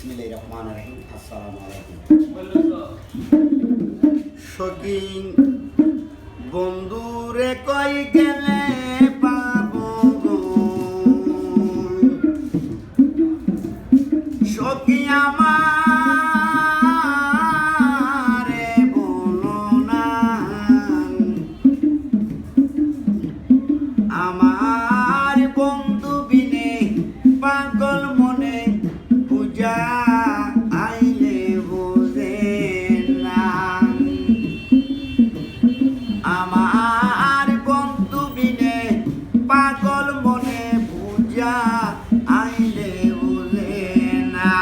বিসমিল্লাহির রহমানির রহিম। আসসালামু আলাইকুম। সখী বন্ধুরে কই গেলে পাবো গো, সখী আমারে বলো না, আমার বন্ধু বিনে পাগল মনে পূজা আইলে বোঝে না। আমার বন্ধু বিনে পাগল মনে পূজা আইলে বোঝে না।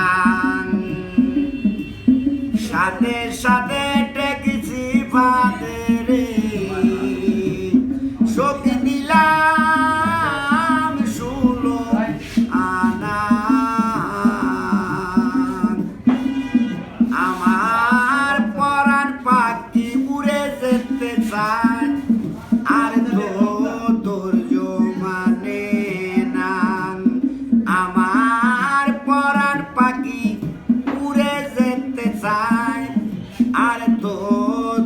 সাথে সাথে টেকেছি ফাঁদে রে, সখী দিলাম ষোলো আনা। আমার পরাণ পাখি উড়ে যেতে চায়, আর তো ধৈর্য মানে না। আমার পরাণ পাখি উড়ে যেতে চায়, আর তো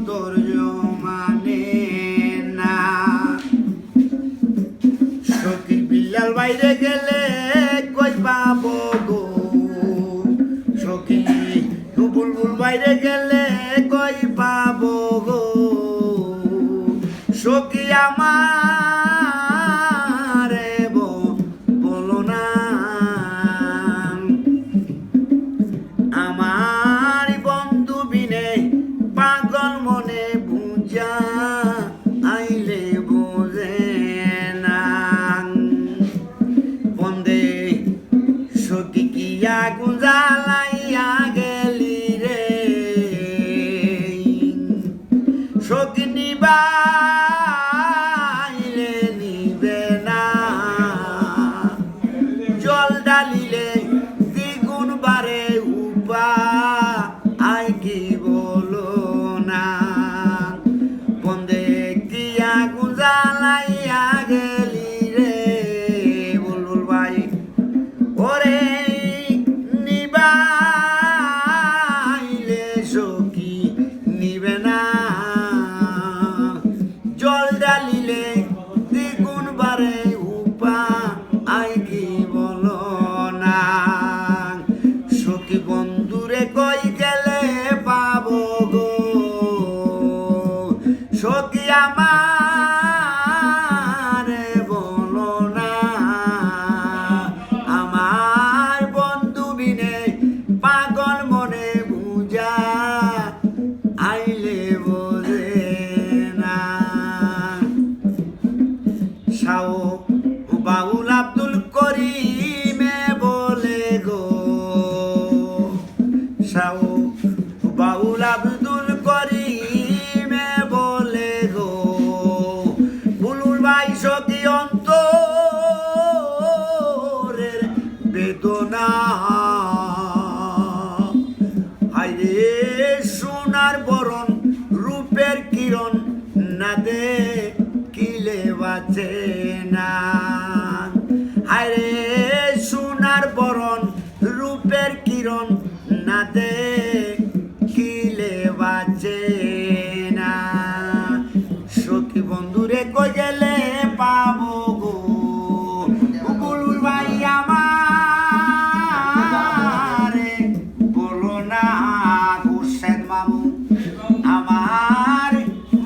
ধৈর্য মানে না। সখী বিল্লাল বাইরে গেলে কই পাবো গো, সখী বুলবুল বাইরে গেলে কই পাবো গো, সখী আমারে বলো না। আমার বন্ধু বিনে পাগল মনে বুঝা আইলে বোঝে না। বন্দে সখী কি আগুন জ্বালাইয়া গেলি রে, সখী নিবাইলে নিবে না। জল ডালিলে দ্বিগুণ বারে উপা আই কি বলো না। বন্দে কি আগুন জ্বালাইয়া গেলি রে বুলবুল ভাই, ওরে নিবাইলে সখী নিবে না। জল ডালিলে দ্বিগুণ বারে উপা আই কি বলো না। সখী বন্ধুরে কই গেলে পাবো গো, সখী আমারে বলো না। আমার বন্ধু বিনে পাগল মনে বুঝা আইলে বোঝে না। শাওক বাউল আব্দুল করিমে বলে গো, শাওক বাউল আব্দুল করিমে বলে গো, বুলবুল ভাই সখী অন্তরের বেদনা। হায়রে সোনার বরণ রূপের কিরণ না দেখিলে বাঁচে না। হায়রে সোনার বরণ রূপের কিরণ না দেখিলে বাঁচে না। সখী বন্ধুরে কই গেলে পাবো গো, বুলবুল ভাই আমারে বলো না। হোসেন মামু আমার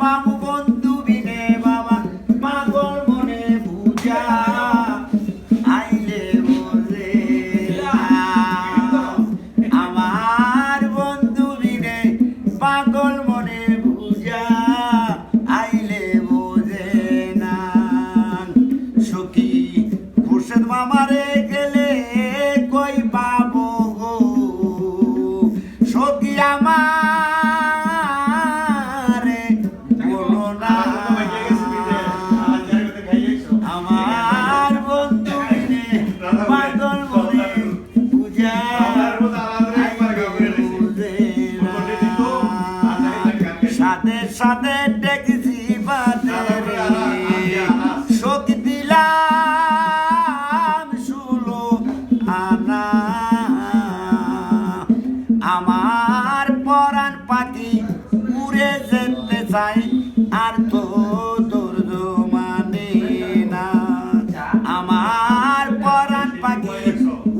মামু বন্ধু বিনে বাবা পাগল মনে বুঝা আইলে বোঝে না। আমার বন্ধু বিনে পাগল মনে বুঝা আইলে বোঝে না। সখী খুরশেদ মামারে গেলে কই পাবো গো, সখী আমারে বলো না। আমার বন্ধু বিনে পাগল মনে বুঝা আইলে বোঝে না। সাথে সাথে টেকেছি বাদে রে, সখী দিলাম ষোলো আনা। আর তো ধৈর্য মানে না। আমার পরাণ পাখি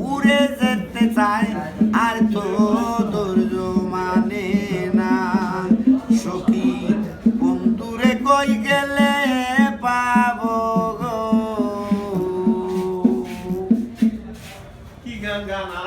উড়ে যেতে চায়, আর তো ধৈর্য মানে না। সখী বন্ধুরে কই গেলে